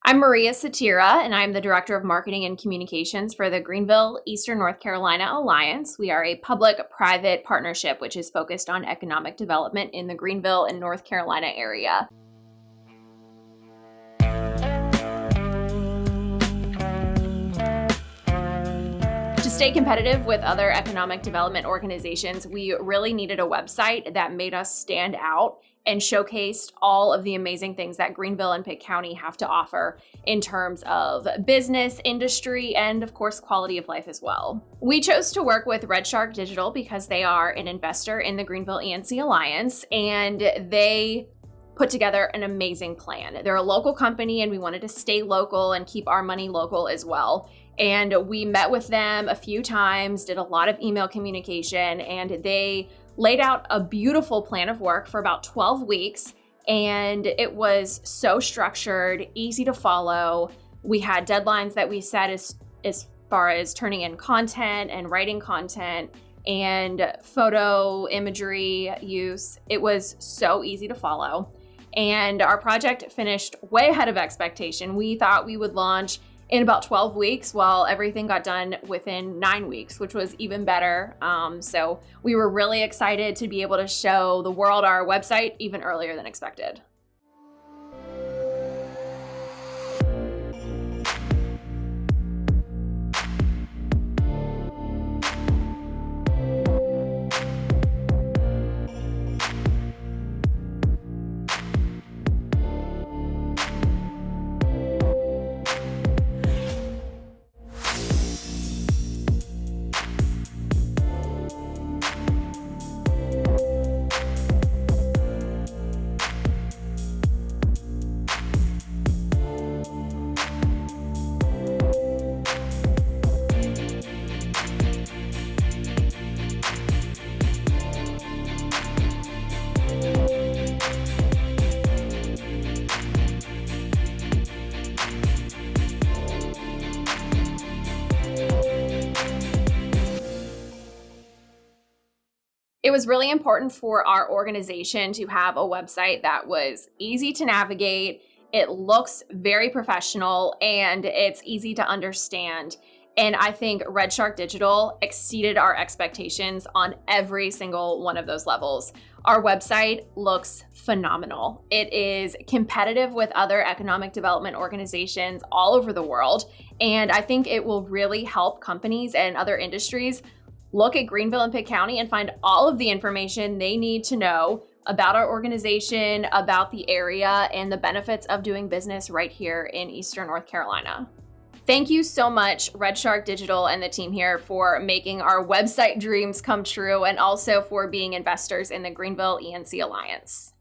I'm Maria Satira, and I'm the Director of Marketing and Communications for the Greenville, Eastern North Carolina Alliance. We are a public-private partnership which is focused on economic development in the Greenville and North Carolina area. To stay competitive with other economic development organizations, we really needed a website that made us stand out and showcased all of the amazing things that Greenville and Pitt County have to offer in terms of business, industry, and of course, quality of life as well. We chose to work with Red Shark Digital because they are an investor in the Greenville ENC Alliance, and they put together an amazing plan. They're a local company, and we wanted to stay local and keep our money local as well. And we met with them a few times, did a lot of email communication, and they laid out a beautiful plan of work for about 12 weeks. And it was so structured, easy to follow. We had deadlines that we set as far as turning in content and writing content and photo imagery use. It was so easy to follow. And our project finished way ahead of expectation. We thought we would launch in about 12 weeks, while everything got done within 9 weeks, which was even better. So we were really excited to be able to show the world our website even earlier than expected. It was really important for our organization to have a website that was easy to navigate, it looks very professional, and it's easy to understand. And I think Red Shark Digital exceeded our expectations on every single one of those levels. Our website looks phenomenal. It is competitive with other economic development organizations all over the world. And I think it will really help companies and other industries look at Greenville and Pitt County and find all of the information they need to know about our organization, about the area, and the benefits of doing business right here in Eastern North Carolina. Thank you so much, Red Shark Digital and the team here, for making our website dreams come true, and also for being investors in the Greenville ENC Alliance.